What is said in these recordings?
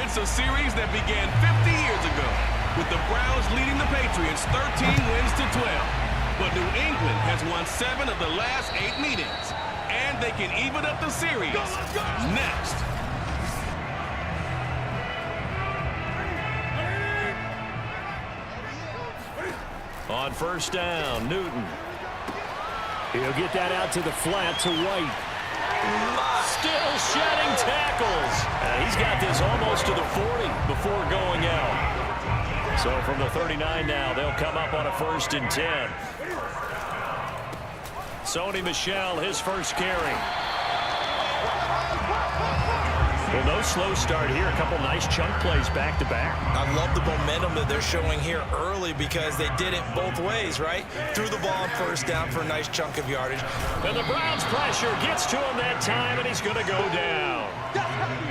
It's a series that began 50 years ago, with the Browns leading the Patriots 13 wins to 12. But New England has won 7 of the last 8 meetings, and they can even up the series next. On first down, Newton. He'll get that out to the flat to White. Still shedding tackles. He's got this almost to the 40 before going out. So from the 39 now, they'll come up on a 1st and 10. Sony Michel, his first carry. Well, no slow start here. A couple nice chunk plays back-to-back. I love the momentum that they're showing here early because they did it both ways, right? Threw the ball on first down for a nice chunk of yardage. And the Browns pressure gets to him that time, and he's going to go down.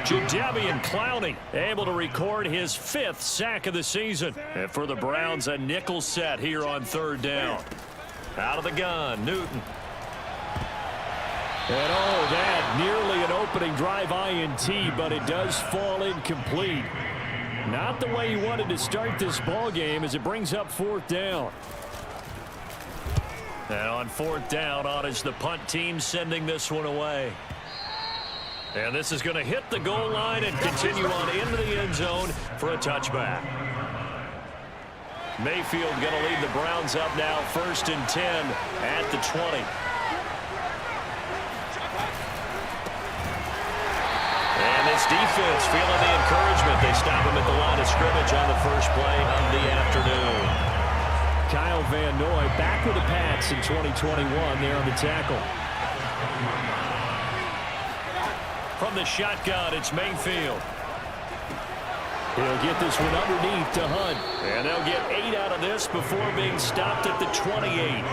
Jadeveon Clowney able to record his 5th sack of the season. And for the Browns, a nickel set here on 3rd down. Out of the gun, Newton. And oh, that nearly an opening drive INT, but it does fall incomplete. Not the way you wanted to start this ball game as it brings up 4th down. And on 4th down, on is the punt team sending this one away. And this is going to hit the goal line and continue on into the end zone for a touchback. Mayfield going to lead the Browns up now 1st and 10 at the 20. And this defense feeling the encouragement. They stop him at the line of scrimmage on the first play of the afternoon. Kyle Van Noy back with the Pats in 2021 there on the tackle. From the shotgun, it's Mayfield. He'll get this one underneath to Hunt. And they'll get 8 out of this before being stopped at the 28.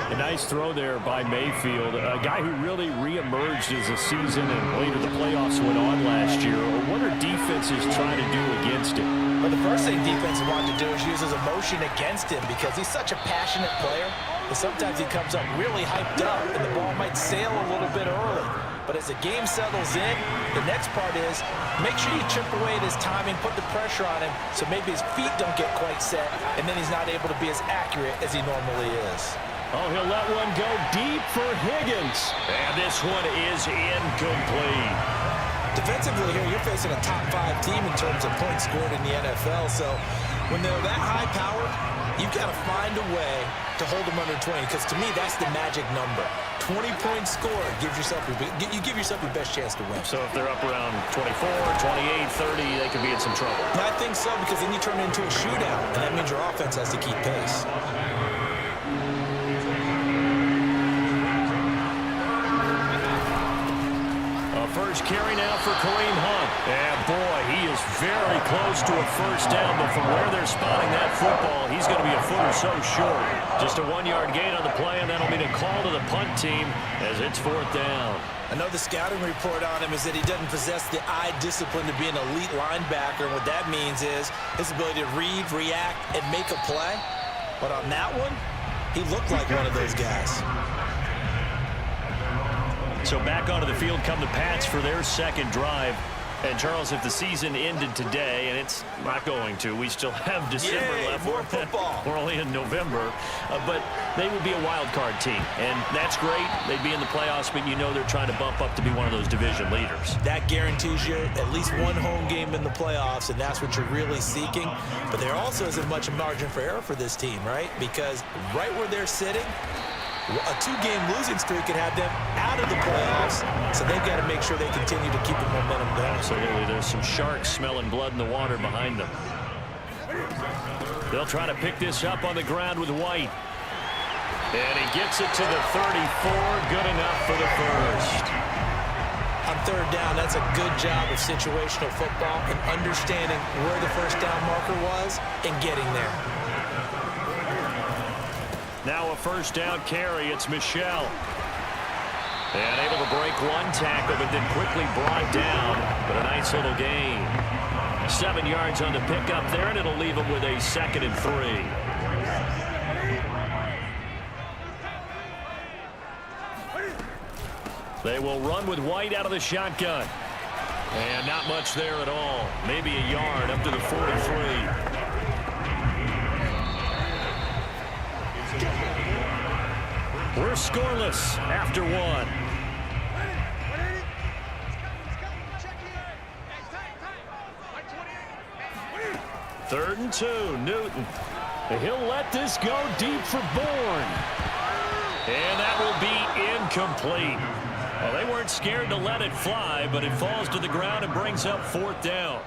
A nice throw there by Mayfield, a guy who really reemerged as the season and later the playoffs went on last year. What are defenses trying to do against him? Well, the first thing defenses want to do is use his emotion against him because he's such a passionate player. And sometimes he comes up really hyped up and the ball might sail a little bit early. But as the game settles in, the next part is make sure you chip away at his timing, put the pressure on him so maybe his feet don't get quite set, and then he's not able to be as accurate as he normally is. Oh, he'll let one go deep for Higgins. And this one is incomplete. Defensively here, you're facing a top 5 team in terms of points scored in the NFL. So when they're that high power, you've got to find a way to hold them under 20. Because to me, that's the magic number. 20 points scored gives yourself you give yourself your best chance to win. So if they're up around 24, 28, 30, they could be in some trouble. I think so, because then you turn it into a shootout, and that means your offense has to keep pace. First carry now for Kareem Hunt. And boy, he is very close to a first down, but from where they're spotting that football, he's going to be a foot or so short. Just a 1-yard gain on the play, and that'll be a call to the punt team as it's 4th down. I know the scouting report on him is that he doesn't possess the eye discipline to be an elite linebacker. And what that means is his ability to read, react, and make a play. But on that one, he looked like one of those guys. So back onto the field come the Pats for their 2nd drive. And, Charles, if the season ended today, and it's not going to, we still have December left. More football. We're only in November. But they would be a wild card team. And that's great. They'd be in the playoffs, but you know they're trying to bump up to be one of those division leaders. That guarantees you at least one home game in the playoffs, and that's what you're really seeking. But there also isn't much margin for error for this team, right? Because right where they're sitting, a 2-game losing streak could have them out of the playoffs, so they've got to make sure they continue to keep the momentum going. Absolutely. There's some sharks smelling blood in the water behind them. They'll try to pick this up on the ground with White. And he gets it to the 34. Good enough for the first. On 3rd down, that's a good job of situational football and understanding where the first down marker was and getting there. Now a first down carry. It's Michel. And able to break one tackle, but then quickly brought down. But a nice little gain. 7 yards on the pickup there, and it'll leave him with a 2nd and 3. They will run with White out of the shotgun. And not much there at all. Maybe a yard up to the 43. We're scoreless after one. Third and 2, Newton. He'll let this go deep for Bourne. And that will be incomplete. Well, they weren't scared to let it fly, but it falls to the ground and brings up 4th down.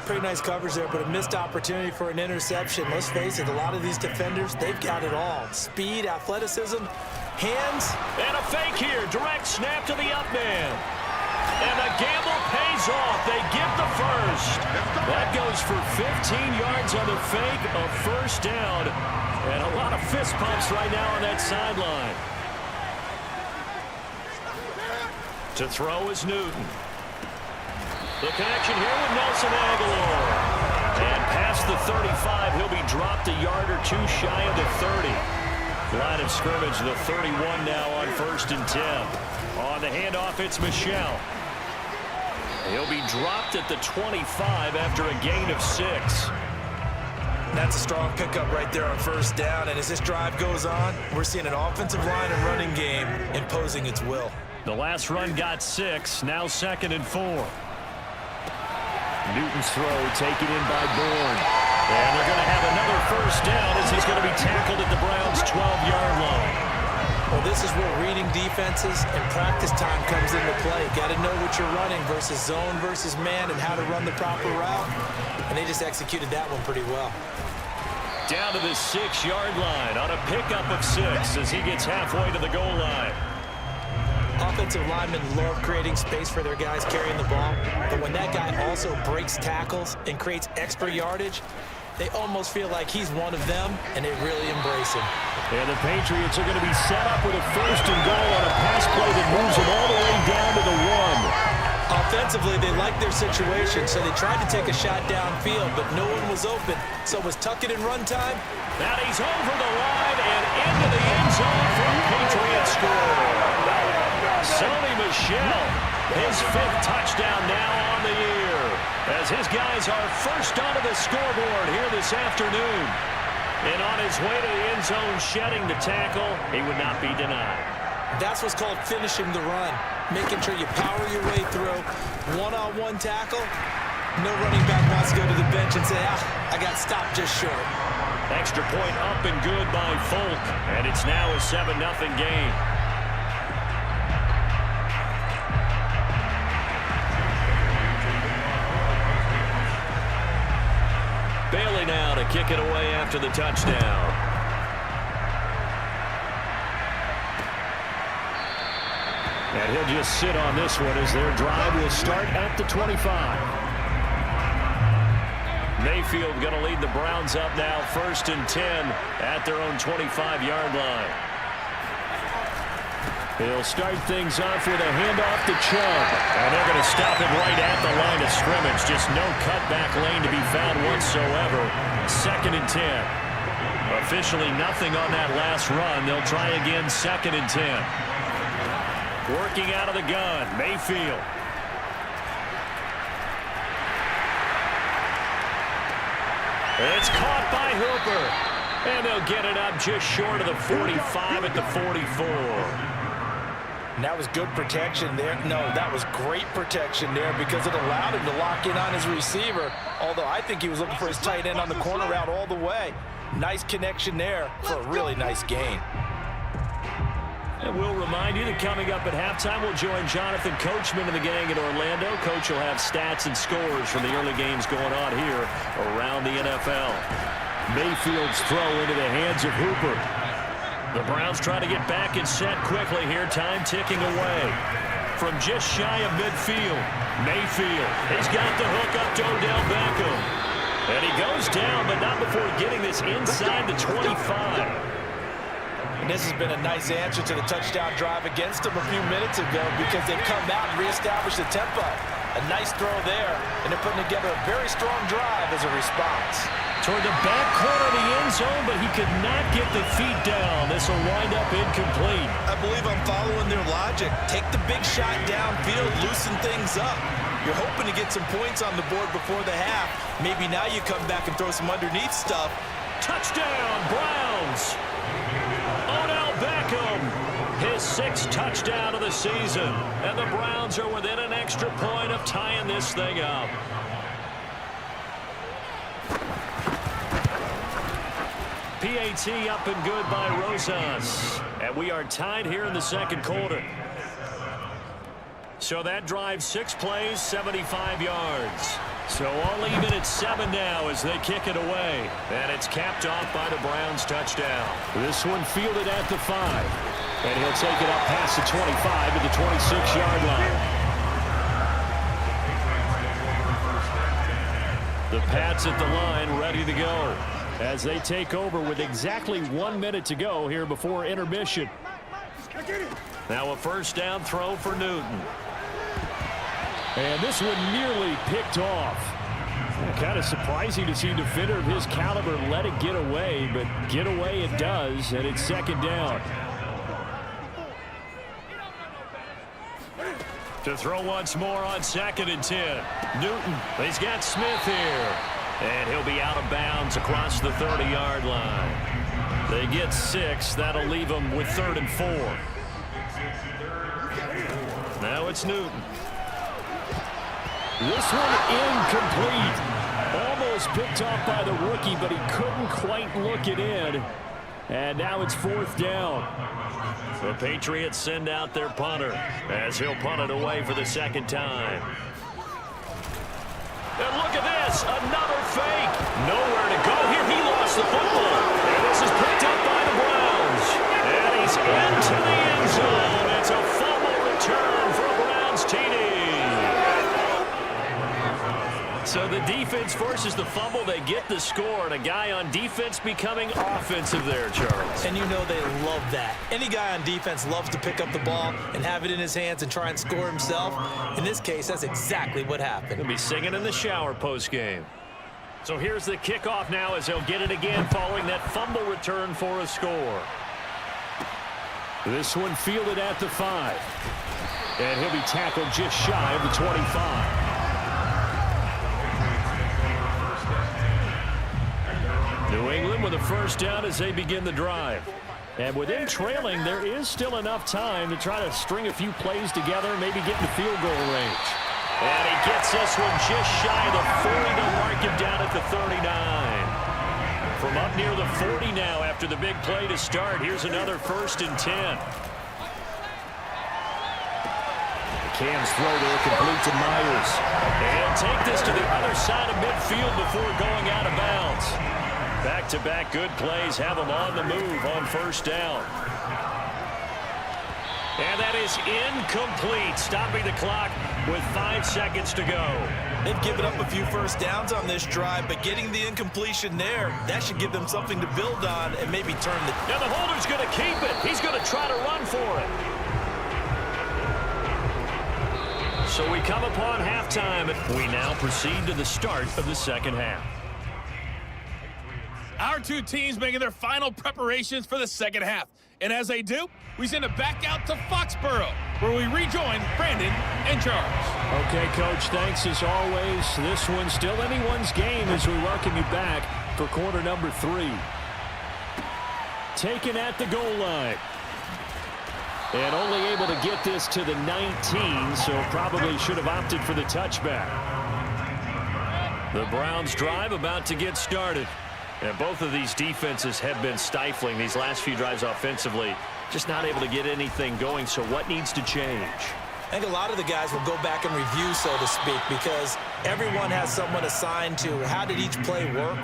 Pretty nice coverage there, but a missed opportunity for an interception. Let's face it, a lot of these defenders, they've got it all. Speed, athleticism, hands. And a fake here. Direct snap to the up man. And the gamble pays off. They get the first. That goes for 15 yards on the fake, a 1st down. And a lot of fist pumps right now on that sideline. To throw is Newton. The connection here with Nelson Aguilar. And past the 35, he'll be dropped a yard or 2 shy of the 30. Line of scrimmage, the 31 now on 1st and 10. On the handoff, it's Michel. He'll be dropped at the 25 after a gain of 6. That's a strong pickup right there on 1st down. And as this drive goes on, we're seeing an offensive line and running game imposing its will. The last run got 6, now 2nd and 4. Newton's throw taken in by Bourne. And they're going to have another 1st down as he's going to be tackled at the Browns' 12-yard line. Well, this is where reading defenses and practice time comes into play. Got to know what you're running versus zone versus man and how to run the proper route. And they just executed that one pretty well. Down to the 6-yard line on a pickup of 6 as he gets halfway to the goal line. Offensive linemen love creating space for their guys carrying the ball, but when that guy also breaks tackles and creates extra yardage, they almost feel like he's one of them, and they really embrace him. And the Patriots are going to be set up with a 1st and goal on a pass play that moves them all the way down to the 1. Offensively, they like their situation, so they tried to take a shot downfield, but no one was open. So was tuck it in run time. Now he's over the line and into the end zone for a Patriots score. Sony Michel, his 5th touchdown now on the year, as his guys are first onto the scoreboard here this afternoon. And on his way to the end zone, shedding the tackle, he would not be denied. That's what's called finishing the run, making sure you power your way through. One-on-one tackle, no running back wants to go to the bench and say, I got stopped just short. Extra point up and good by Folk, and it's now a 7-0 game. Bailey now to kick it away after the touchdown. And he'll just sit on this one as their drive will start at the 25. Mayfield going to lead the Browns up now 1st and 10 at their own 25-yard line. He'll start things off with a handoff to Chubb. And they're going to stop it right at the line of scrimmage. Just no cutback lane to be found whatsoever. 2nd and 10. Officially nothing on that last run. They'll try again 2nd and 10. Working out of the gun, Mayfield. It's caught by Hooper. And they'll get it up just short of the 45 at the 44. And that was good protection there. No, that was great protection there because it allowed him to lock in on his receiver. Although I think he was looking for his tight end on the corner route all the way. Nice connection there for a really nice gain. And we'll remind you that coming up at halftime, we'll join Jonathan Coachman and the gang in Orlando. Coach will have stats and scores from the early games going on here around the NFL. Mayfield's throw into the hands of Hooper. The Browns trying to get back and set quickly here. Time ticking away. From just shy of midfield, Mayfield. He's got the hook up to Odell Beckham. And he goes down, but not before getting this inside the 25. And this has been a nice answer to the touchdown drive against them a few minutes ago because they've come out and reestablished the tempo. A nice throw there, and they're putting together a very strong drive as a response. Toward the back corner of the end zone, but he could not get the feet down. This will wind up incomplete. I believe I'm following their logic. Take the big shot downfield, loosen things up. You're hoping to get some points on the board before the half. Maybe now you come back and throw some underneath stuff. Touchdown, Browns. Odell Beckham, his 6th touchdown of the season. And the Browns are within an extra point of tying this thing up. PAT up and good by Rosas. And we are tied here in the second quarter. So that drive, 6 plays, 75 yards. So all even at 7 now as they kick it away. And it's capped off by the Browns touchdown. This one fielded at the 5. And he'll take it up past the 25 to the 26-yard line. The Pats at the line ready to go as they take over with exactly 1 minute to go here before intermission. Now a first down throw for Newton. And this one nearly picked off. Kind of surprising to see a defender of his caliber let it get away, but get away it does, and it's second down. To throw once more on 2nd and 10. Newton, he's got Smith here. And he'll be out of bounds across the 30-yard line. They get 6. That'll leave them with 3rd and 4. Now it's Newton. This one incomplete. Almost picked off by the rookie, but he couldn't quite look it in. And now it's 4th down. The Patriots send out their punter as he'll punt it away for the 2nd time. And look at this, another fake. Nowhere to go here. He lost the football. And this is picked up by the Browns. And he's into the end zone. It's a fumble return for a Browns TD. So the defense forces the fumble. They get the score. And a guy on defense becoming offensive there, Charles. And you know they love that. Any guy on defense loves to pick up the ball and have it in his hands and try and score himself. In this case, that's exactly what happened. He'll be singing in the shower post-game. So here's the kickoff now as they'll get it again following that fumble return for a score. This one fielded at the 5. And he'll be tackled just shy of the 25. New England with a first down as they begin the drive. And with them trailing, there is still enough time to try to string a few plays together, maybe get in the field goal range. And he gets this one just shy of the 40 to mark him down at the 39. From up near the 40 now after the big play to start, here's another 1st and 10. Cam's throw there complete to Myers. And take this to the other side of midfield before going out of bounds. Back-to-back good plays have them on the move on first down. And that is incomplete, stopping the clock with 5 seconds to go. They've given up a few first downs on this drive, but getting the incompletion there, that should give them something to build on and maybe turn the... Now the holder's going to keep it. He's going to try to run for it. So we come upon halftime. We now proceed to the start of the second half. Our two teams making their final preparations for the second half. And as they do, we send it back out to Foxborough, where we rejoin Brandon and Charles. Okay, Coach, thanks as always. This one's still anyone's game as we welcome you back for quarter number 3. Taken at the goal line. And only able to get this to the 19, so probably should have opted for the touchback. The Browns drive about to get started. And both of these defenses have been stifling these last few drives offensively. Just not able to get anything going, so what needs to change? I think a lot of the guys will go back and review, so to speak, because everyone has someone assigned to how did each play work.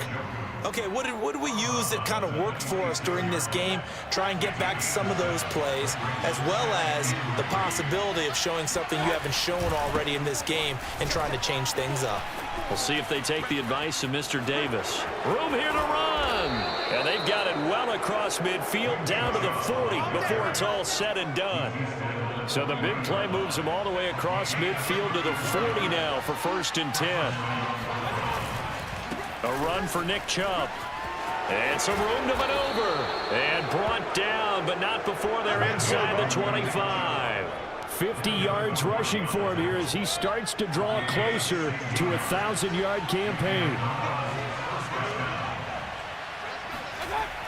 Okay, what did we use that kind of worked for us during this game? Try and get back to some of those plays, as well as the possibility of showing something you haven't shown already in this game and trying to change things up. We'll see if they take the advice of Mr. Davis. Room here to run. And they've got it well across midfield down to the 40 before it's all said and done. So the big play moves him all the way across midfield to the 40 now for 1st and 10. A run for Nick Chubb. And some room to maneuver. And brought down, but not before they're inside the 25. 50 yards rushing for him here as he starts to draw closer to a 1,000-yard campaign.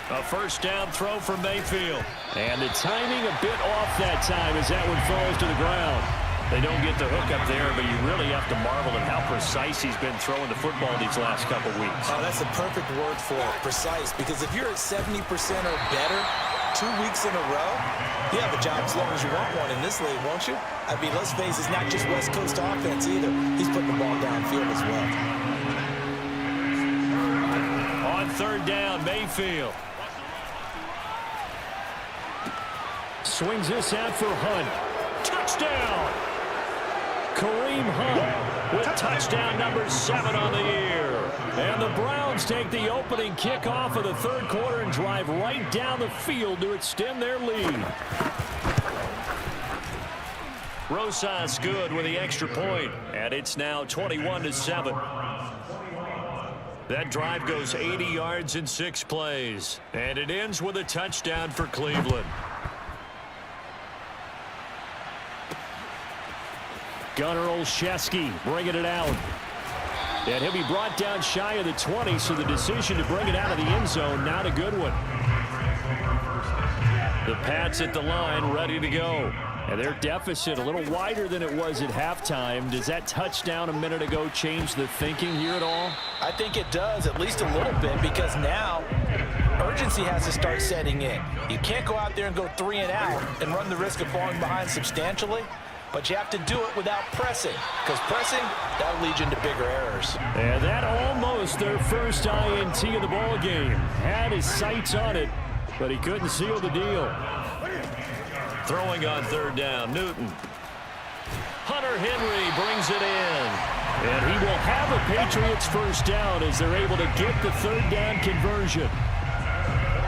A 1st down throw from Mayfield. And the timing a bit off that time as that one falls to the ground. They don't get the hook up there, but you really have to marvel at how precise he's been throwing the football these last couple weeks. Oh, that's the perfect word for it, precise. Because if you're at 70% or better 2 weeks in a row, you have a job as long as you want one in this league, won't you? I mean, let's face it, it's not just West Coast offense either. He's putting the ball downfield as well. On 3rd down, Mayfield. Swings this out for Hunt. Touchdown! Kareem Hunt with touchdown number 7 on the year. And the Browns take the opening kickoff of the 3rd quarter and drive right down the field to extend their lead. Rosas good with the extra point, and it's now 21-7. That drive goes 80 yards in 6 plays, and it ends with a touchdown for Cleveland. Gunnar Olszewski bringing it out. And he'll be brought down shy of the 20, so the decision to bring it out of the end zone, not a good one. The Pats at the line, ready to go. And their deficit a little wider than it was at halftime. Does that touchdown a minute ago change the thinking here at all? I think it does, at least a little bit, because now urgency has to start setting in. You can't go out there and go 3 and out and run the risk of falling behind substantially. But you have to do it without pressing, because pressing, that'll lead you into bigger errors. And that almost their first INT of the ball game. Had his sights on it, but he couldn't seal the deal. Throwing on 3rd down, Newton. Hunter Henry brings it in. And he will have a Patriots 1st down as they're able to get the 3rd down conversion.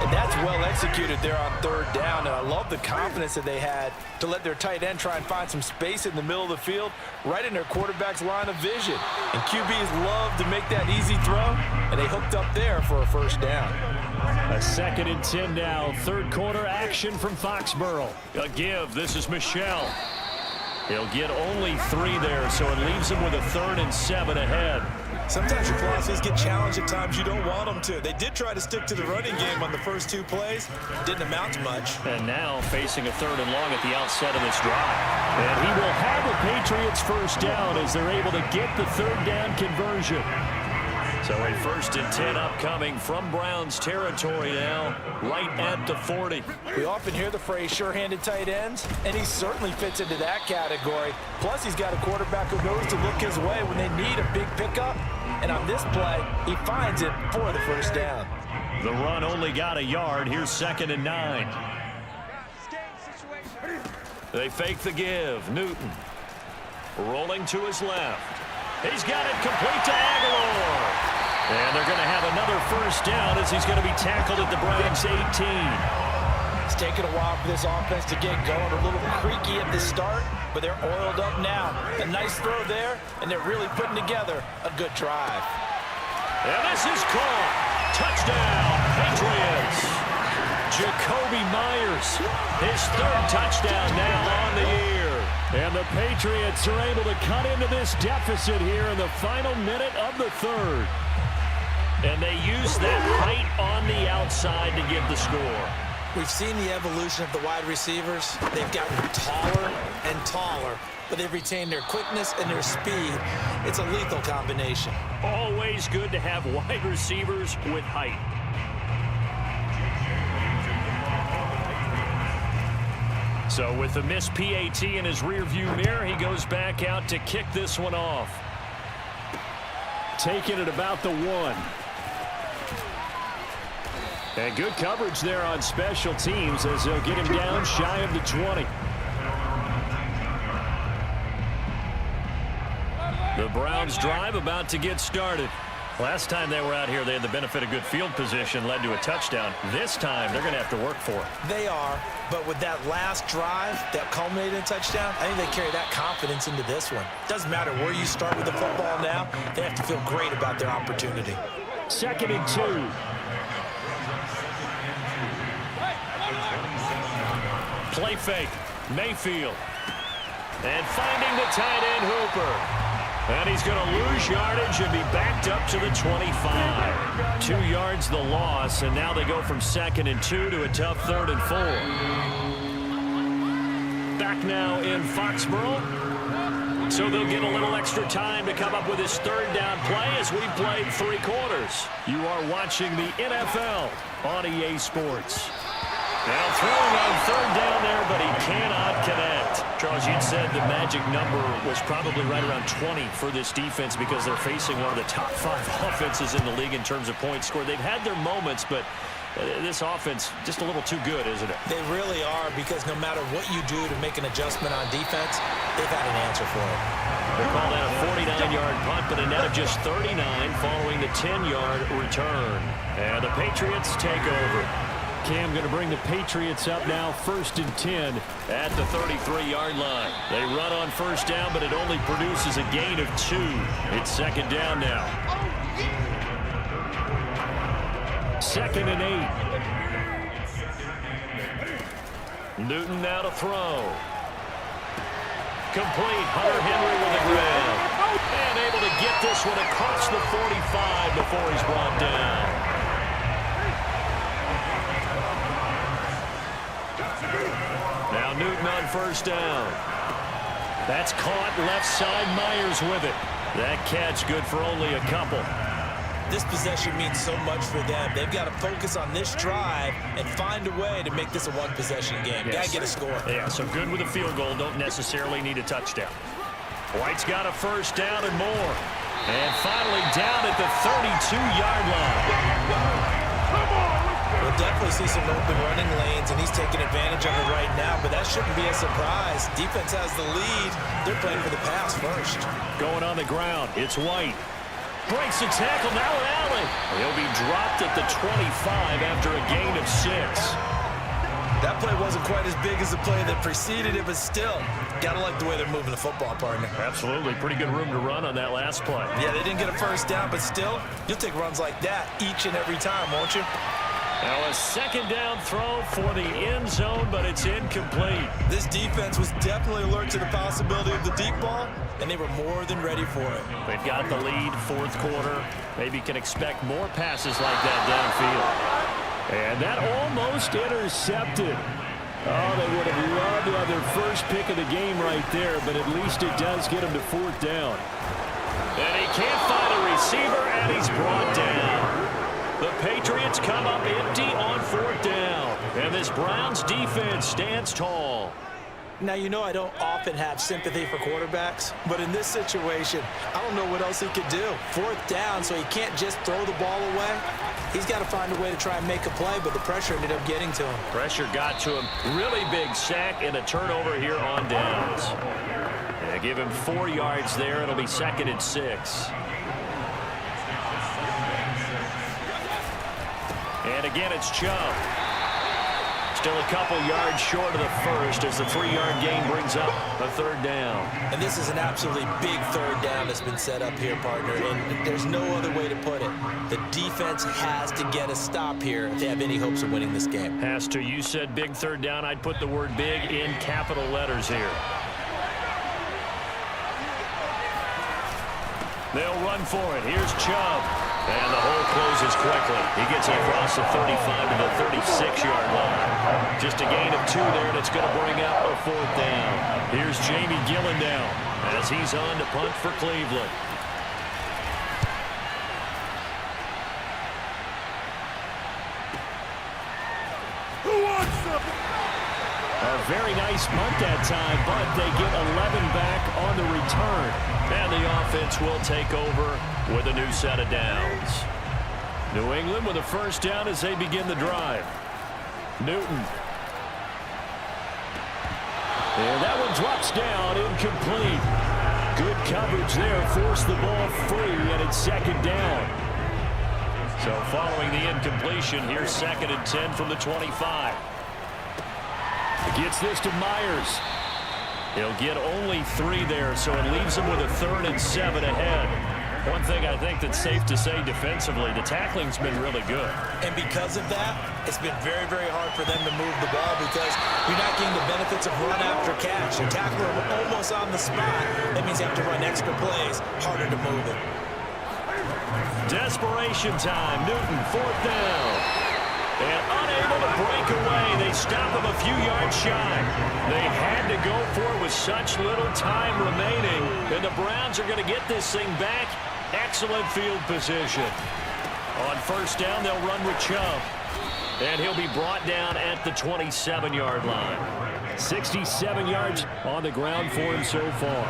And that's well executed there on 3rd down, and I love the confidence that they had to let their tight end try and find some space in the middle of the field, right in their quarterback's line of vision. And QBs love to make that easy throw, and they hooked up there for a 1st down. A 2nd and 10 now, 3rd quarter action from Foxborough. A give, this is Michel. He'll get only 3 there, so it leaves him with a 3rd and 7 ahead. Sometimes your philosophies get challenged at times you don't want them to. They did try to stick to the running game on the first 2 plays. Didn't amount to much. And now facing a 3rd and long at the outset of this drive. And he will have a Patriots 1st down as they're able to get the 3rd down conversion. So a 1st and 10 upcoming from Browns territory now, right at the 40. We often hear the phrase sure-handed tight ends, and he certainly fits into that category. Plus, he's got a quarterback who knows to look his way when they need a big pickup. And on this play, he finds it for the 1st down. The run only got a yard. Here's 2nd and 9. They fake the give. Newton rolling to his left. He's got it complete to Aguilar. And they're going to have another 1st down as he's going to be tackled at the Browns 18. It's taken a while for this offense to get going. A little creaky at the start, but they're oiled up now. A nice throw there, and they're really putting together a good drive. And this is caught. Touchdown, Patriots. Jacoby Myers, his 3rd touchdown now on the year. And the Patriots are able to cut into this deficit here in the final minute of the 3rd. And they use that height on the outside to get the score. We've seen the evolution of the wide receivers. They've gotten taller and taller, but they've retained their quickness and their speed. It's a lethal combination. Always good to have wide receivers with height. So with the missed PAT in his rearview mirror, he goes back out to kick this one off. Taking it about the 1. And good coverage there on special teams as they'll get him down shy of the 20. The Browns drive about to get started. Last time they were out here, they had the benefit of good field position, led to a touchdown. This time, they're going to have to work for it. They are, but with that last drive that culminated in a touchdown, I think they carry that confidence into this one. Doesn't matter where you start with the football now, they have to feel great about their opportunity. 2nd and 2. Play fake. Mayfield. And finding the tight end Hooper. And he's going to lose yardage and be backed up to the 25. 2 yards the loss, and now they go from 2nd and 2 to a tough 3rd and 4. Back now in Foxborough. So they'll get a little extra time to come up with his 3rd down play as we played 3 quarters. You are watching the NFL on EA Sports. Now throwing on 3rd down there, but he cannot connect. Charles, you'd said the magic number was probably right around 20 for this defense because they're facing one of the top 5 offenses in the league in terms of points scored. They've had their moments, but this offense just a little too good, isn't it? They really are, because no matter what you do to make an adjustment on defense, they've had an answer for it. They call that a 49-yard punt, but a net of just 39 following the 10-yard return. And the Patriots take over. Cam going to bring the Patriots up now, 1st and 10 at the 33-yard line. They run on 1st down, but it only produces a gain of 2. It's 2nd down now. 2nd and 8. Newton now to throw. Complete. Hunter Henry with a grab. And able to get this one across the 45 before he's brought down. Now Newton on 1st down. That's caught left side. Myers with it. That catch good for only a couple. This possession means so much for them. They've got to focus on this drive and find a way to make this a one-possession game. Yes. Got to get a score. Yeah, so good with a field goal. Don't necessarily need a touchdown. White's got a 1st down and more. And finally down at the 32-yard line. We'll definitely see some open running lanes, and he's taking advantage of it right now, but that shouldn't be a surprise. Defense has the lead. They're playing for the pass first. Going on the ground, it's White. Breaks the tackle, now Allen. He'll be dropped at the 25 after a gain of 6. That play wasn't quite as big as the play that preceded it, but still, gotta like the way they're moving the football, partner. Absolutely, pretty good room to run on that last play. Yeah, they didn't get a 1st down, but still, you'll take runs like that each and every time, won't you? Now a 2nd down throw for the end zone, but it's incomplete. This defense was definitely alert to the possibility of the deep ball, and they were more than ready for it. They've got the lead, 4th quarter. Maybe can expect more passes like that downfield. And that almost intercepted. Oh, they would have loved to have their first pick of the game right there, but at least it does get them to 4th down. And he can't find a receiver, and he's brought down. The Patriots come up empty on 4th down. And this Browns defense stands tall. Now, you know I don't often have sympathy for quarterbacks, but in this situation, I don't know what else he could do. 4th down, so he can't just throw the ball away. He's got to find a way to try and make a play, but the pressure ended up getting to him. Pressure got to him. Really big sack and a turnover here on downs. They give him 4 yards there. It'll be 2nd and 6. And again, it's Chubb. Still a couple yards short of the first as the 3-yard gain brings up a 3rd down. And this is an absolutely big 3rd down that's been set up here, partner. And there's no other way to put it. The defense has to get a stop here if they have any hopes of winning this game. Has to. You said big 3rd down. I'd put the word big in capital letters here. They'll run for it. Here's Chubb. And the hole closes quickly. He gets it across the 35 to the 36-yard line. Just a gain of 2 there, and it's going to bring up a 4th down. Here's Jamie Gillen now as he's on to punt for Cleveland. Who wants some? A very nice punt that time, but they get 11 back on the return. And the offense will take over with a new set of downs. New England with a 1st down as they begin the drive. Newton. And that one drops down, incomplete. Good coverage there, forced the ball free, and it's 2nd down. So following the incompletion, here's 2nd and 10 from the 25. Gets this to Myers. He'll get only 3 there, so it leaves him with a 3rd and 7 ahead. One thing I think that's safe to say defensively, the tackling's been really good. And because of that, it's been very, very hard for them to move the ball because you're not getting the benefits of run after catch. You tackle them almost on the spot. That means you have to run extra plays, harder to move it. Desperation time. Newton, 4th down. And unable to break away. They stop him a few yards shy. They had to go for it with such little time remaining. And the Browns are going to get this thing back. Excellent field position. On 1st down, they'll run with Chubb. And he'll be brought down at the 27-yard line. 67 yards on the ground for him so far.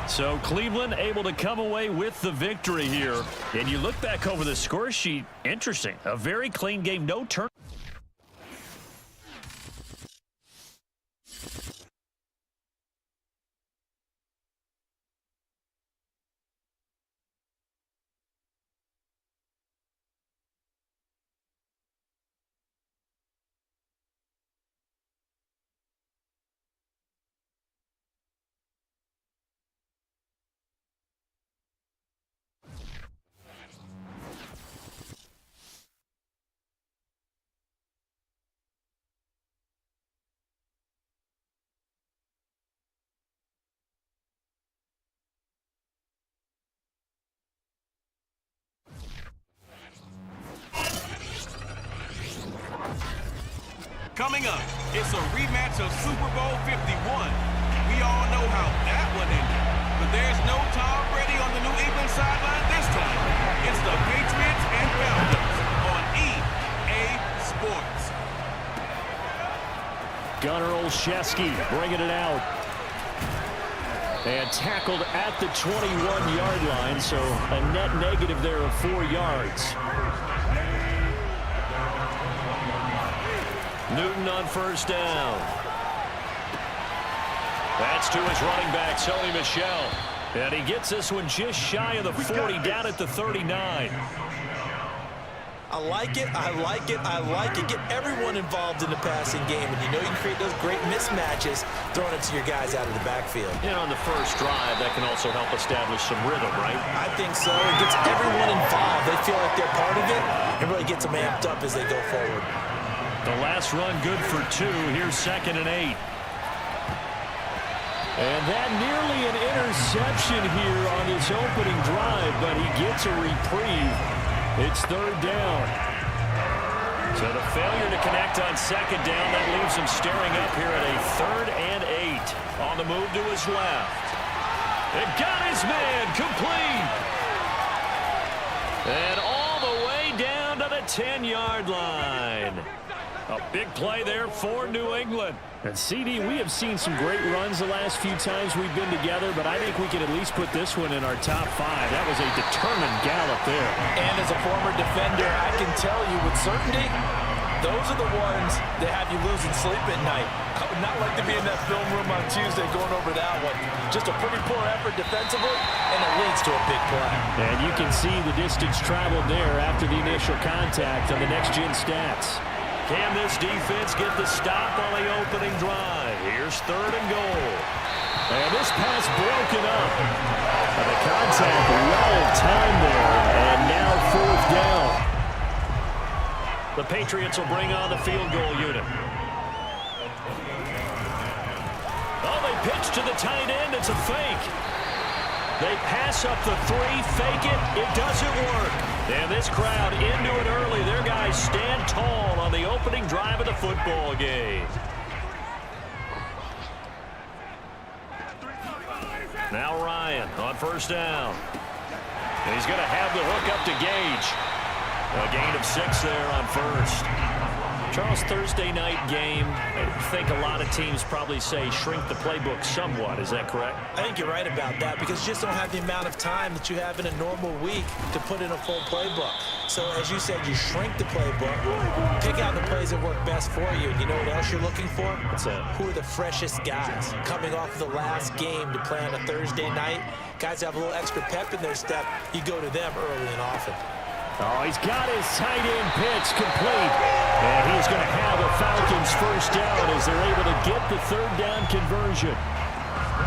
So Cleveland able to come away with the victory here. And you look back over the score sheet, interesting. A very clean game, no turn. Coming up, it's a rematch of Super Bowl 51. We all know how that one ended. But there's no Tom Brady on the New England sideline this time. It's the Patriots and Falcons on EA Sports. Gunnar Olszewski bringing it out. And tackled at the 21-yard line, so a net negative there of 4 yards. Newton on 1st down. That's to his running back, Sony Michel. And he gets this one just shy of the 40, down at the 39. I like it, I like it, I like it. Get everyone involved in the passing game, and you know you can create those great mismatches throwing it to your guys out of the backfield. And on the first drive, that can also help establish some rhythm, right? I think so. It gets everyone involved. They feel like they're part of it, and really gets them amped up as they go forward. The last run good for 2. Here's 2nd and 8. And that nearly an interception here on his opening drive, but he gets a reprieve. It's 3rd down. So the failure to connect on 2nd down, that leaves him staring up here at a 3rd and 8. On the move to his left. It got his man complete. And all the way down to the 10-yard line. A big play there for New England. And CD, we have seen some great runs the last few times we've been together, but I think we can at least put this one in our top 5. That was a determined gallop there. And as a former defender, I can tell you with certainty, those are the ones that have you losing sleep at night. I would not like to be in that film room on Tuesday going over that one. Just a pretty poor effort defensively, and it leads to a big play. And you can see the distance traveled there after the initial contact on the next-gen stats. Can this defense get the stop on the opening drive? Here's 3rd and goal. And this pass broken up. And the contact well timed there. And now 4th down. The Patriots will bring on the field goal unit. Oh, they pitch to the tight end. It's a fake. They pass up the 3, fake it. It doesn't work. And this crowd into it early. Their guys stand tall on the opening drive of the football game. Now Ryan on 1st down. And he's going to have the hook up to Gage. A gain of 6 there on 1st. Charles, Thursday night game, I think a lot of teams probably say shrink the playbook somewhat. Is that correct? I think you're right about that because you just don't have the amount of time that you have in a normal week to put in a full playbook. So, as you said, you shrink the playbook, pick out the plays that work best for you. You know what else you're looking for? What's that? Who are the freshest guys coming off of the last game to play on a Thursday night? Guys have a little extra pep in their step. You go to them early and often. Oh, he's got his tight end pitch complete. And he's going to have a Falcons first down as they're able to get the third down conversion.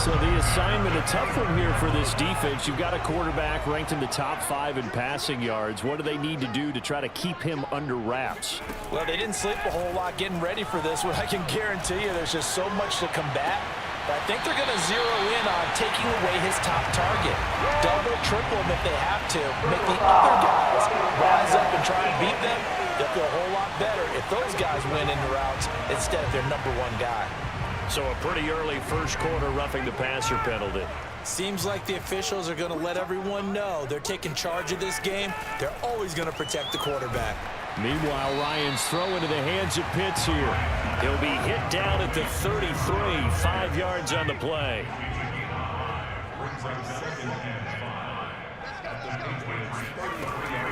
So the assignment, a tough one here for this defense. You've got a quarterback ranked in the top 5 in passing yards. What do they need to do to try to keep him under wraps? Well, they didn't sleep a whole lot getting ready for this one. I can guarantee you there's just so much to combat. But I think they're going to zero in on taking away his top target. Double, triple him if they have to. Make the other guys rise up and try and beat them. They'll feel a whole lot better if those guys win in the routes instead of their number one guy. So a pretty early first quarter roughing the passer penalty. Seems like the officials are going to let everyone know they're taking charge of this game. They're always going to protect the quarterback. Meanwhile, Ryan's throw into the hands of Pitts here. He'll be hit down at the 33, 5 yards on the play.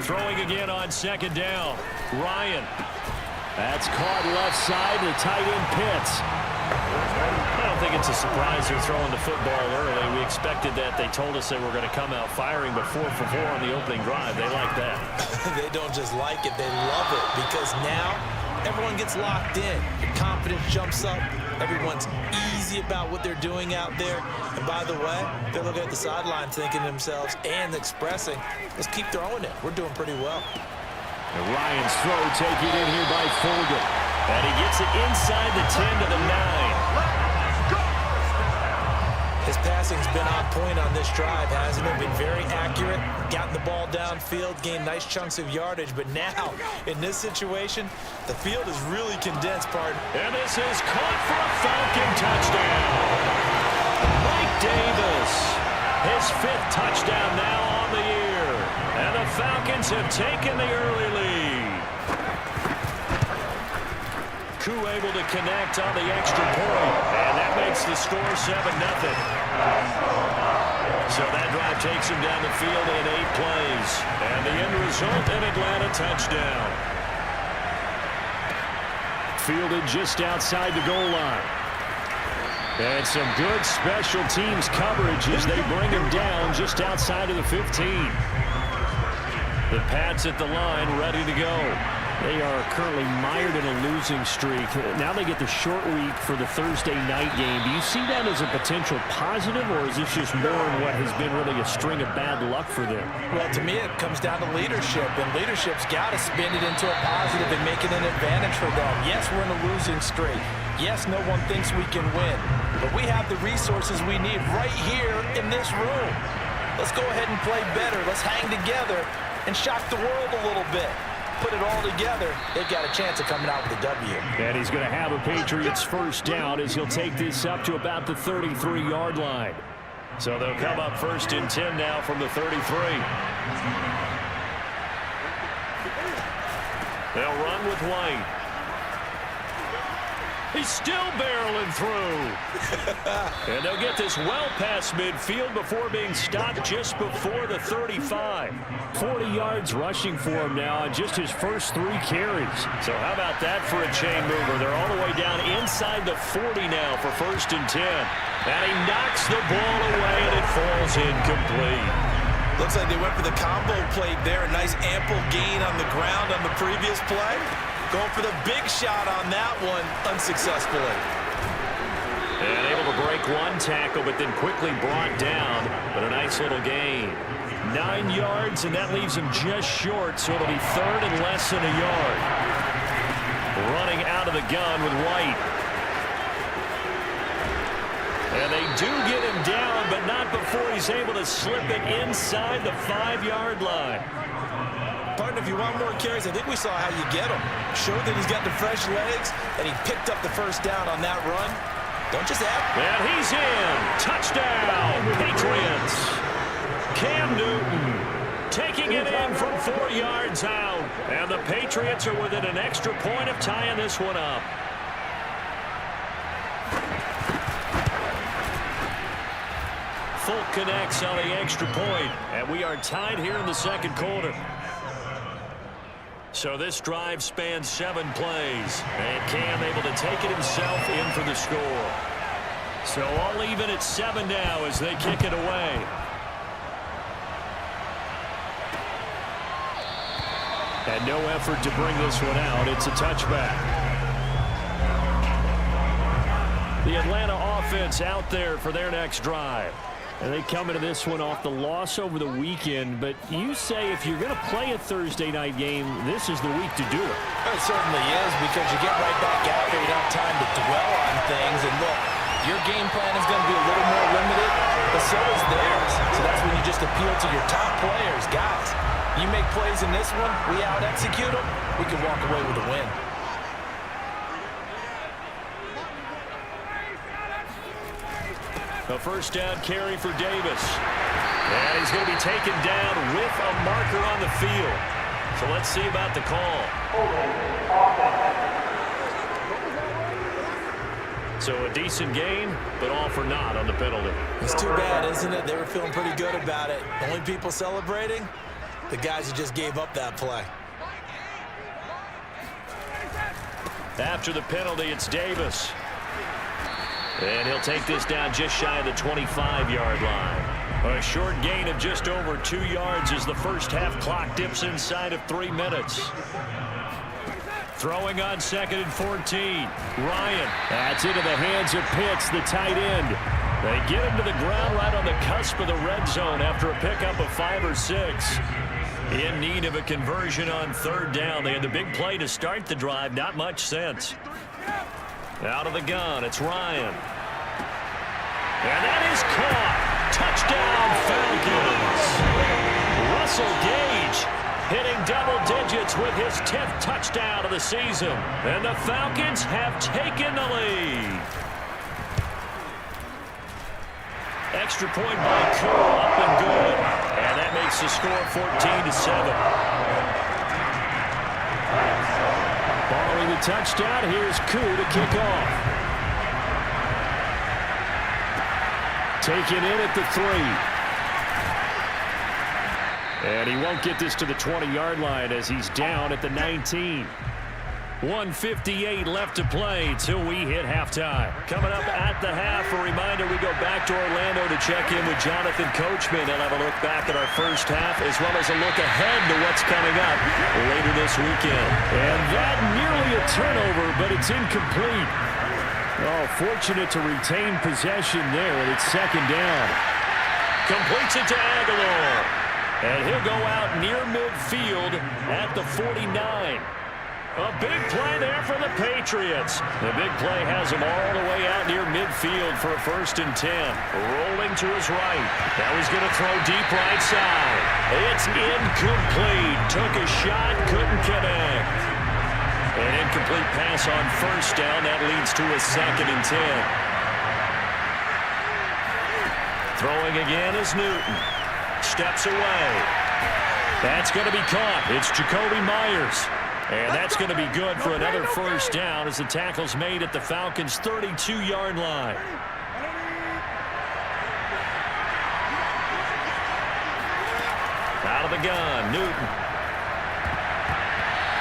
Throwing again on second down. Ryan. That's caught left side to tight end Pitts. I don't think it's a surprise they're throwing the football early. We expected that. They told us they were going to come out firing, but 4 for 4 on the opening drive. They like that. They don't just like it, they love it, because now everyone gets locked in. The confidence jumps up. Everyone's easy about what they're doing out there. And by the way, they're looking at the sideline thinking to themselves and expressing, let's keep throwing it. We're doing pretty well. And Ryan's throw taken in here by Fulgham. And he gets it inside the 10 to the 9. His passing's been on point on this drive, hasn't it? Been very accurate, gotten the ball downfield, gained nice chunks of yardage. But now, in this situation, the field is really condensed, pardon. And this is caught for a Falcon touchdown. Mike Davis, his 5th touchdown now on the year. And the Falcons have taken the early lead. Koo able to connect on the extra point, and that makes the score 7-0. So that drive takes him down the field in 8 plays, and the end result, an Atlanta touchdown. Fielded just outside the goal line. And some good special teams coverage as they bring him down just outside of the 15. The Pats at the line, ready to go. They are currently mired in a losing streak. Now they get the short week for the Thursday night game. Do you see that as a potential positive, or is this just more in what has been really a string of bad luck for them? Well, to me, it comes down to leadership, and leadership's got to spin it into a positive and make it an advantage for them. Yes, we're in a losing streak. Yes, no one thinks we can win, but we have the resources we need right here in this room. Let's go ahead and play better. Let's hang together and shock the world a little bit. Put it all together, they've got a chance of coming out with a W. And he's going to have a Patriots first down as he'll take this up to about the 33-yard line. So they'll come up 1st and 10 now from the 33. They'll run with White. He's still barreling through. And they'll get this well past midfield before being stopped just before the 35. 40 yards rushing for him now on just his first 3 carries. So how about that for a chain mover? They're all the way down inside the 40 now for 1st and 10. And he knocks the ball away, and it falls incomplete. Looks like they went for the combo play there. A nice ample gain on the ground on the previous play. Going for the big shot on that one, unsuccessfully. And able to break 1 tackle, but then quickly brought down. But a nice little gain. 9 yards, and that leaves him just short, so it'll be 3rd and less than a yard. Running out of the gun with White. And they do get him down, but not before he's able to slip it inside the 5-yard line. Partner, if you want more carries, I think we saw how you get him. Showed that he's got the fresh legs, and he picked up the first down on that run. Don't just have. And he's in. Touchdown, Patriots. Cam Newton, taking it in from 4 yards out. And the Patriots are within an extra point of tying this one up. Folk connects on the extra point, and we are tied here in the second quarter. So this drive spans 7 plays, and Cam able to take it himself in for the score. So all even at 7 now as they kick it away. And no effort to bring this one out. It's a touchback. The Atlanta offense out there for their next drive. And they come into this one off the loss over the weekend. But you say if you're going to play a Thursday night game, this is the week to do it. It certainly is, because you get right back out there. You don't have time to dwell on things. And look, your game plan is going to be a little more limited, but so is theirs. So that's when you just appeal to your top players. Guys, you make plays in this one, we out-execute them, we can walk away with a win. A first down carry for Davis. And he's going to be taken down with a marker on the field. So let's see about the call. So a decent gain, but all for naught on the penalty. It's too bad, isn't it? They were feeling pretty good about it. Only people celebrating, the guys who just gave up that play. After the penalty, it's Davis. And he'll take this down just shy of the 25-yard line. A short gain of just over 2 yards as the first half clock dips inside of 3 minutes. Throwing on 2nd and 14. Ryan. That's into the hands of Pitts, the tight end. They get him to the ground right on the cusp of the red zone after a pickup of 5 or 6. In need of a conversion on 3rd down. They had the big play to start the drive. Not much sense. Out of the gun, it's Ryan. And that is caught. Touchdown, Falcons. Russell Gage hitting double digits with his 10th touchdown of the season. And the Falcons have taken the lead. Extra point by Cool, up and good. And that makes the score 14-7. Following the touchdown, here's Koo to kick off. Taken in at the 3. And he won't get this to the 20-yard line as he's down at the 19. 1:58 left to play till we hit halftime. Coming up at the half, a reminder, we go back to Orlando to check in with Jonathan Coachman and have a look back at our first half as well as a look ahead to what's coming up later this weekend. And that nearly a turnover, but it's incomplete. Oh, fortunate to retain possession there, and it's 2nd down. Completes it to Aguilar. And he'll go out near midfield at the 49. A big play there for the Patriots. The big play has him all the way out near midfield for a 1st and 10. Rolling to his right. Now he's going to throw deep right side. It's incomplete. Took a shot, couldn't connect. An incomplete pass on 1st down. That leads to a 2nd and 10. Throwing again is Newton. Steps away. That's going to be caught. It's Jacoby Myers. And that's going to be good for another 1st down as the tackle's made at the Falcons' 32-yard line. Out of the gun, Newton.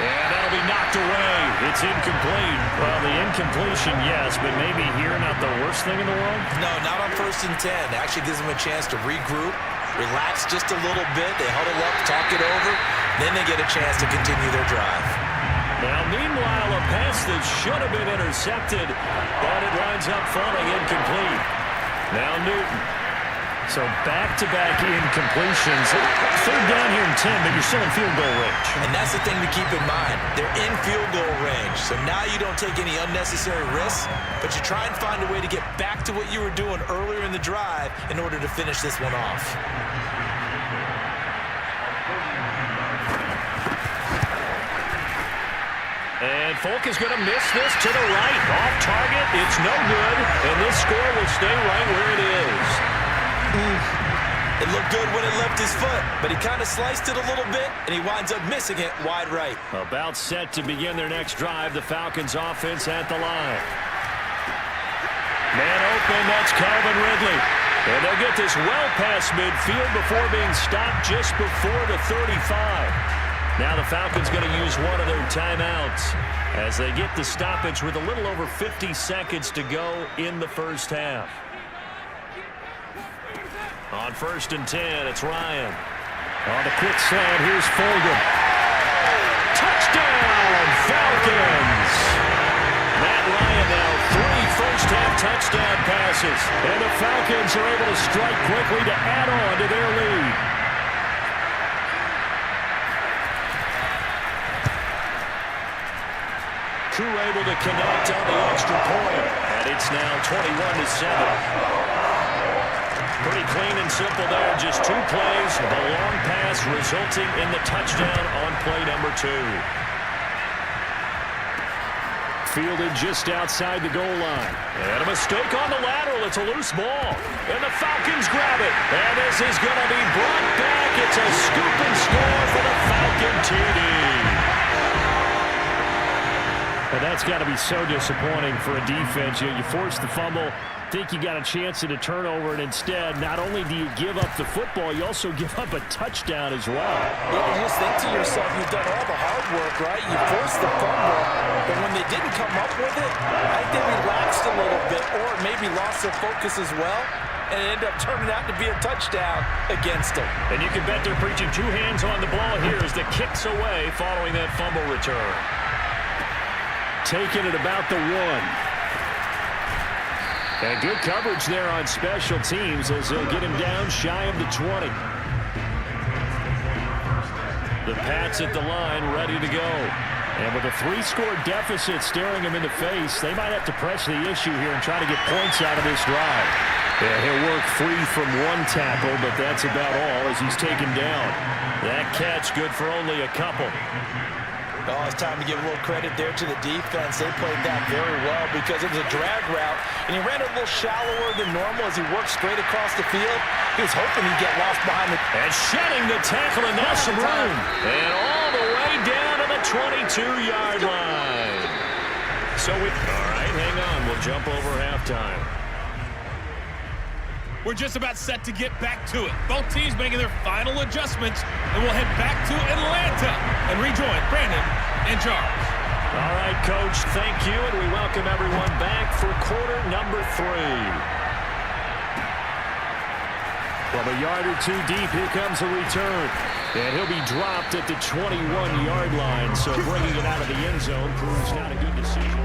And that'll be knocked away. It's incomplete. Well, the incompletion, yes, but maybe here not the worst thing in the world? No, not on 1st and 10. It actually gives them a chance to regroup, relax just a little bit. They huddle up, talk it over. Then they get a chance to continue their drive. Now, meanwhile, a pass that should have been intercepted, but it winds up falling incomplete. Now Newton. So back-to-back incompletions. 3rd down here and 10, but you're still in field goal range. And that's the thing to keep in mind. They're in field goal range. So now you don't take any unnecessary risks, but you try and find a way to get back to what you were doing earlier in the drive in order to finish this one off. And Folk is going to miss this to the right. Off target. It's no good. And this score will stay right where it is. It looked good when it left his foot, but he kind of sliced it a little bit, and he winds up missing it wide right. About set to begin their next drive, the Falcons offense at the line. Man open, that's Calvin Ridley. And they'll get this well past midfield before being stopped just before the 35. Now the Falcons going to use one of their timeouts as they get the stoppage with a little over 50 seconds to go in the first half. On 1st and 10, it's Ryan. On the quick slant, here's Fulgham. Touchdown, Falcons! Matt Ryan now 3 first-half touchdown passes. And the Falcons are able to strike quickly to add on to their lead. Crew able to connect on the extra point. And it's now 21-7. Pretty clean and simple there. Just 2 plays. The long pass resulting in the touchdown on play number 2. Fielded just outside the goal line. And a mistake on the lateral. It's a loose ball. And the Falcons grab it. And this is going to be brought back. It's a scoop and score for the Falcon TD. And that's got to be so disappointing for a defense. You force the fumble, think you got a chance at a turnover, and instead, not only do you give up the football, you also give up a touchdown as well. Yeah, you just think to yourself, you've done all the hard work, right? You forced the fumble, but when they didn't come up with it, I think they relaxed a little bit, or maybe lost their focus as well, and it ended up turning out to be a touchdown against them. And you can bet they're preaching 2 hands on the ball here as the kick's away following that fumble return. Taking it about the 1. And good coverage there on special teams as they'll get him down shy of the 20. The Pats at the line ready to go. And with a 3-score deficit staring him in the face, they might have to press the issue here and try to get points out of this drive. Yeah, he'll work free from 1 tackle, but that's about all as he's taken down. That catch good for only a couple. Oh, it's time to give a little credit there to the defense. They played that very well because it was a drag route, and he ran it a little shallower than normal as he worked straight across the field. He was hoping he'd get lost behind the... And shedding the tackle, and now some room. And all the way down to the 22-yard line. So we... All right, hang on. We'll jump over halftime. We're just about set to get back to it. Both teams making their final adjustments, and we'll head back to Atlanta and rejoin Brandon and Charles. All right, Coach, thank you, and we welcome everyone back for quarter number 3. From a yard or 2 deep, here comes a return. And he'll be dropped at the 21-yard line, so bringing it out of the end zone proves not a good decision.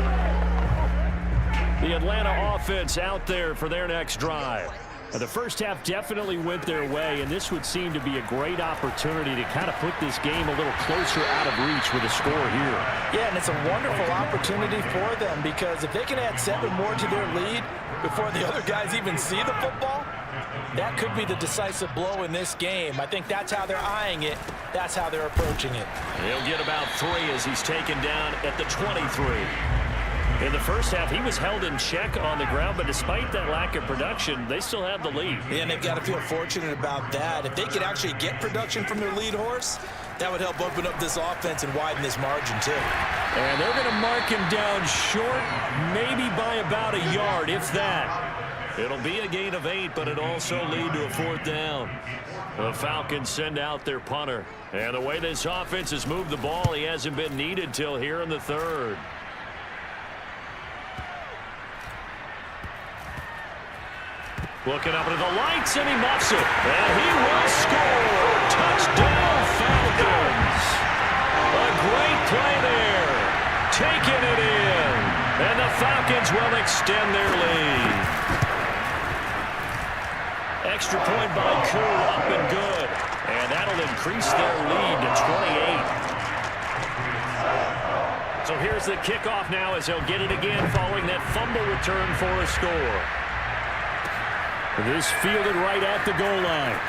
The Atlanta offense out there for their next drive. The first half definitely went their way, and this would seem to be a great opportunity to kind of put this game a little closer out of reach with a score here. Yeah, and it's a wonderful opportunity for them because if they can add 7 more to their lead before the other guys even see the football, that could be the decisive blow in this game. I think that's how they're eyeing it. That's how they're approaching it. He'll get about 3 as he's taken down at the 23. In the first half, he was held in check on the ground, but despite that lack of production, they still have the lead. Yeah, and they've got to feel fortunate about that. If they could actually get production from their lead horse, that would help open up this offense and widen this margin, too. And they're going to mark him down short, maybe by about a yard, if that. It'll be a gain of 8, but it'll also lead to a 4th down. The Falcons send out their punter. And the way this offense has moved the ball, he hasn't been needed till here in the 3rd. Looking up into the lights, and he muffs it. And he will score. Touchdown, Falcons. A great play there. Taking it in. And the Falcons will extend their lead. Extra point by Crew, up and good. And that'll increase their lead to 28. So here's the kickoff now as they'll get it again following that fumble return for a score. This fielded right at the goal line.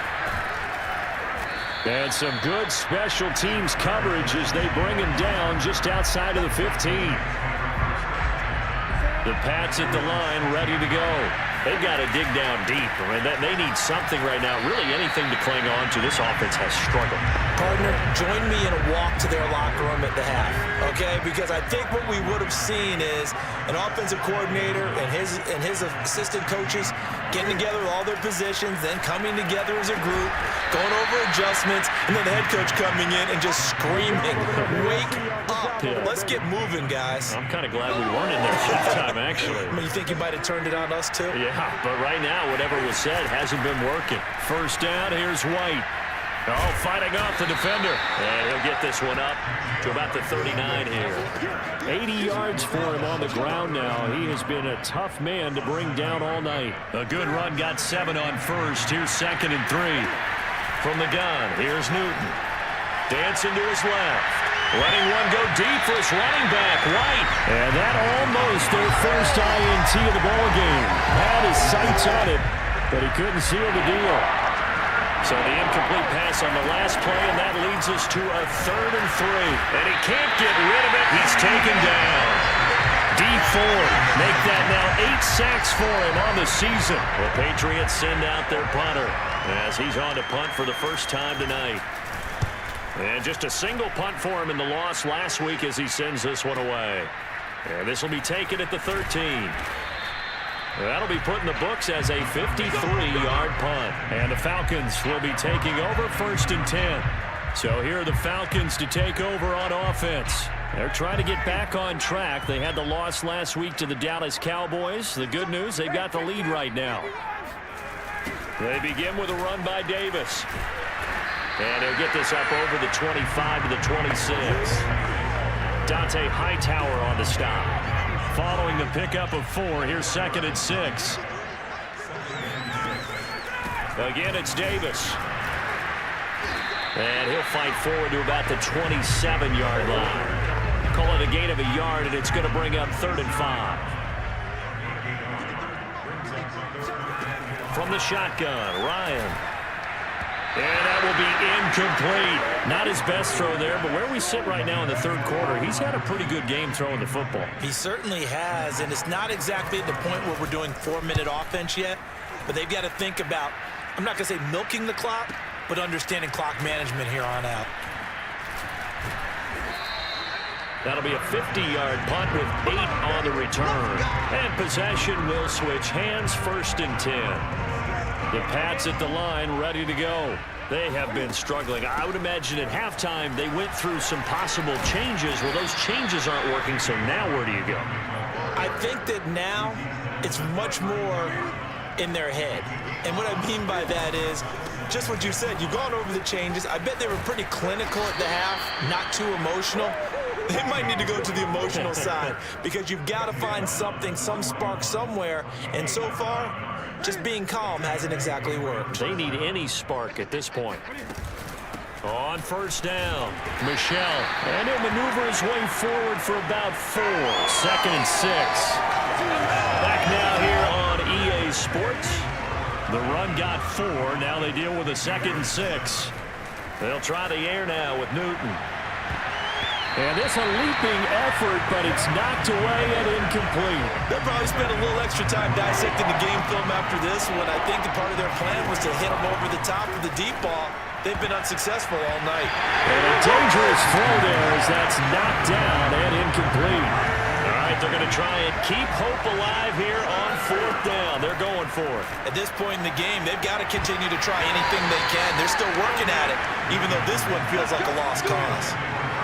And some good special teams coverage as they bring him down just outside of the 15. The Pats at the line ready to go. They've got to dig down deep. I mean, they need something right now, really anything to cling on to. This offense has struggled. Partner, join me in a walk to their locker room at the half, okay? Because I think what we would have seen is an offensive coordinator and his assistant coaches getting together with all their positions, then coming together as a group, going over adjustments, and then the head coach coming in and just screaming, "Wake up. Yeah. Let's get moving, guys." I'm kind of glad we weren't in there at halftime, actually. I mean, you think you might have turned it on us, too? Yeah, but right now, whatever was said hasn't been working. First down, here's White. Oh, fighting off the defender. And he'll get this one up to about the 39 here. 80 yards for him on the ground now. He has been a tough man to bring down all night. A good run, got 7 on first. Here's 2nd and 3. From the gun, here's Newton. Dancing to his left. Letting one go deep for his running back, White. And that almost their first INT of the ball game. Had his sights on it, but he couldn't seal the deal. So the incomplete pass on the last play, and that leads us to a 3rd and 3. And he can't get rid of it. He's taken down. Deep forward. Make that now 8 sacks for him on the season. The Patriots send out their punter as he's on to punt for the first time tonight. And just a single punt for him in the loss last week as he sends this one away. And this will be taken at the 13. That'll be put in the books as a 53-yard punt. And the Falcons will be taking over 1st and 10. So here are the Falcons to take over on offense. They're trying to get back on track. They had the loss last week to the Dallas Cowboys. The good news, they've got the lead right now. They begin with a run by Davis. And he'll get this up over the 25 to the 26. Dante Hightower on the stop. Following the pickup of 4, here's 2nd and 6. Again, it's Davis. And he'll fight forward to about the 27-yard line. Call it a gain of a yard, and it's going to bring up 3rd and 5. From the shotgun, Ryan. And that will be incomplete. Not his best throw there, but where we sit right now in the 3rd quarter, he's had a pretty good game throwing the football. He certainly has, and it's not exactly at the point where we're doing 4-minute offense yet, but they've got to think about, I'm not going to say milking the clock, but understanding clock management here on out. That'll be a 50-yard punt with 8 on the return. And possession will switch hands, 1st and 10. The Pats at the line, ready to go. They have been struggling. I would imagine at halftime they went through some possible changes. Well, those changes aren't working, so now where do you go? I think that now it's much more in their head. And what I mean by that is just what you said. You've gone over the changes. I bet they were pretty clinical at the half, not too emotional. They might need to go to the emotional side because you've got to find something, some spark somewhere. And so far, just being calm hasn't exactly worked. They need any spark at this point. On 1st down, Michelle. And he'll maneuver his way forward for about 4. 2nd and 6. Back now here on EA Sports. The run got 4. Now they deal with a 2nd and 6. They'll try the air now with Newton. And it's a leaping effort, but it's knocked away and incomplete. They'll probably spend a little extra time dissecting the game film after this one. I think the part of their plan was to hit them over the top of the deep ball. They've been unsuccessful all night. And a dangerous throw there as that's knocked down and incomplete. All right, they're going to try and keep hope alive here on 4th down. They're going for it. At this point in the game, they've got to continue to try anything they can. They're still working at it, even though this one feels like a lost cause.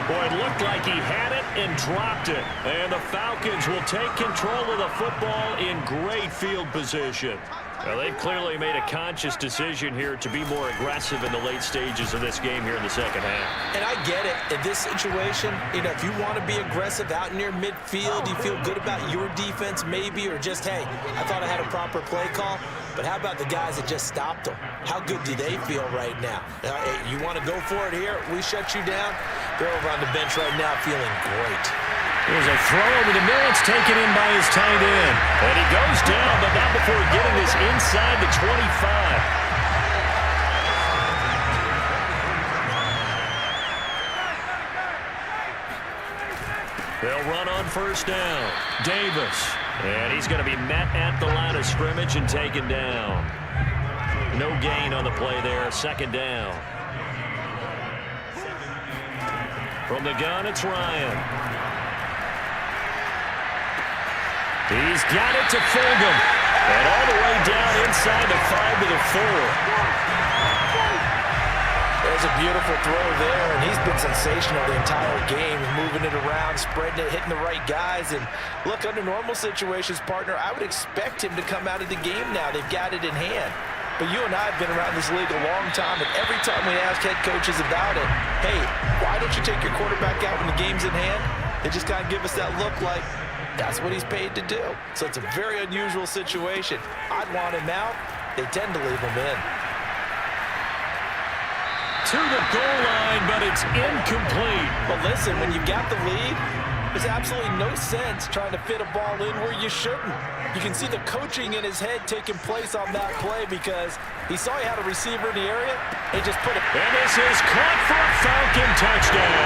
Boy, it looked like he had it and dropped it. And the Falcons will take control of the football in great field position. Now, they've clearly made a conscious decision here to be more aggressive in the late stages of this game here in the 2nd half. And I get it. In this situation, you know, if you want to be aggressive out near midfield, you feel good about your defense maybe, or just, hey, I thought I had a proper play call. But how about the guys that just stopped them? How good do they feel right now? Hey, you want to go for it here? We shut you down? They're over on the bench right now feeling great. There's a throw over the middle. It's taken in by his tight end. And he goes down, but not before getting this inside the 25. They'll run on 1st down. Davis And he's going to be met at the line of scrimmage and taken down. No gain on the play there. Second down. From the gun, it's Ryan. He's got it to Fulgham. And all the way down inside the 5 to the 4. There's a beautiful throw there, and he's been sensational the entire game, moving it around, spreading it, hitting the right guys. And look, under normal situations, partner, I would expect him to come out of the game now. They've got it in hand. But you and I have been around this league a long time, and every time we ask head coaches about it, hey, why don't you take your quarterback out when the game's in hand? They just kind of give us that look like that's what he's paid to do. So it's a very unusual situation. I'd want him out. They tend to leave him in. To the goal line, but it's incomplete. But listen, when you got the lead, there's absolutely no sense trying to fit a ball in where you shouldn't. You can see the coaching in his head taking place on that play because he saw he had a receiver in the area and just put it. And this is caught for a Falcon touchdown.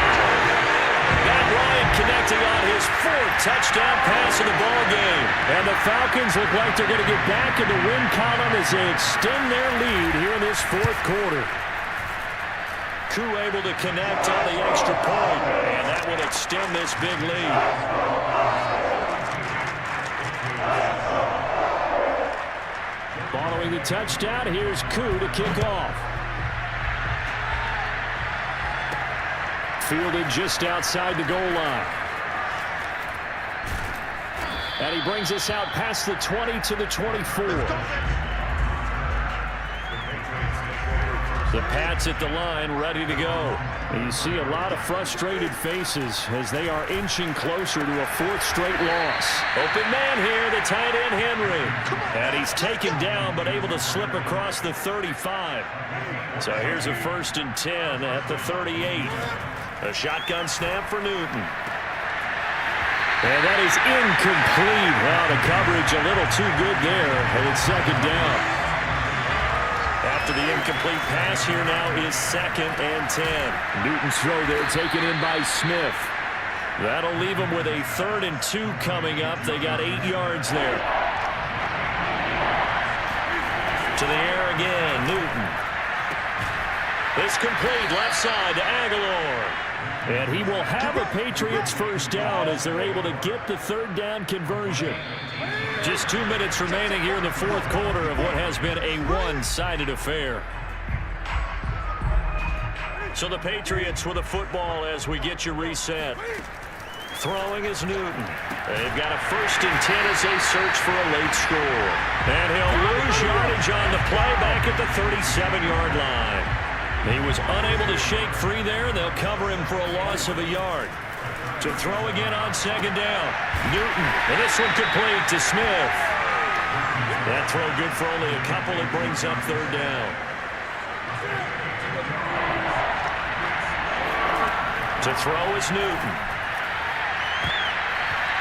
Matt Ryan connecting on his 4th touchdown pass of the ball game. And the Falcons look like they're going to get back in the win column as they extend their lead here in this 4th quarter. Koo able to connect on the extra point, and that will extend this big lead. Following the touchdown, here's Koo to kick off. Fielded just outside the goal line. And he brings us out past the 20 to the 24. The Pats at the line, ready to go. And you see a lot of frustrated faces as they are inching closer to a 4th straight loss. Open man here, the tight end Henry. And he's taken down, but able to slip across the 35. So here's a 1st and 10 at the 38. A shotgun snap for Newton. And that is incomplete. Well, the coverage a little too good there, and it's second down. After the incomplete pass, here now is 2nd and 10. Newton's throw there taken in by Smith. That'll leave them with a 3rd and 2 coming up. They got 8 yards there. To the air again, Newton. It's complete, left side to Aguilar. And he will have a Patriots first down as they're able to get the 3rd down conversion. Just 2 minutes remaining here in the 4th quarter of what has been a one-sided affair. So the Patriots with a football as we get you reset. Throwing is Newton. They've got a 1st and 10 as they search for a late score. And he'll lose yardage on the play back at the 37-yard line. He was unable to shake free there. They'll cover him for a loss of a yard. To throw again on 2nd down. Newton, and this one complete to Smith. That throw good for only a couple. It brings up 3rd down. To throw is Newton.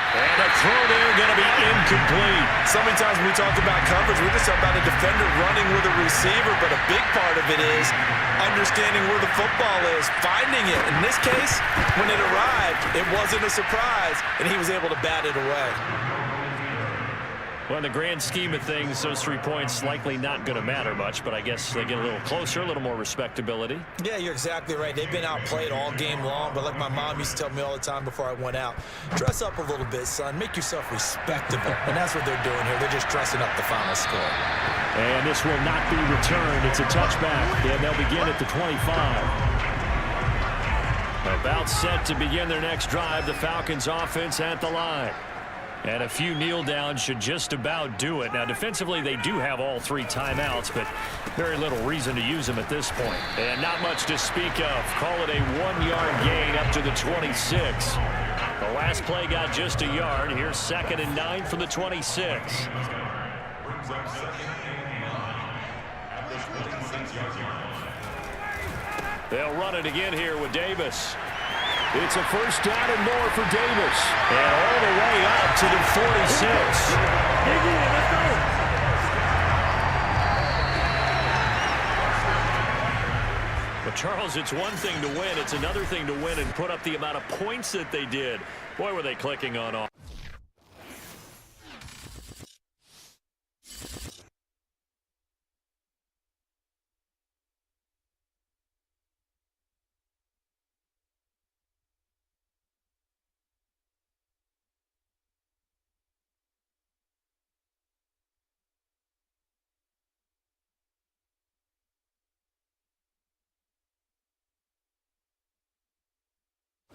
And a throw there going to be incomplete. So many times when we talk about coverage, we just talk about a defender running with a receiver, but a big part of it is understanding where the football is, finding it. In this case, when it arrived, it wasn't a surprise, and he was able to bat it away. Well, in the grand scheme of things, those 3 points likely not going to matter much, but I guess they get a little closer, a little more respectability. Yeah, you're exactly right. They've been outplayed all game long, but like my mom used to tell me all the time before I went out, dress up a little bit, son. Make yourself respectable. And that's what they're doing here. They're just dressing up the final score. And this will not be returned. It's a touchback, and they'll begin at the 25. About set to begin their next drive, the Falcons offense at the line. And a few kneel downs should just about do it. Now, defensively, they do have all 3 timeouts, but very little reason to use them at this point. And not much to speak of. Call it a 1-yard gain up to the 26. The last play got just a yard. Here's 2nd and 9 from the 26. They'll run it again here with Davis. It's a 1st down and more for Davis. And all the way up to the 46. Let's go. But, Charles, it's one thing to win. It's another thing to win and put up the amount of points that they did. Boy, were they clicking on all.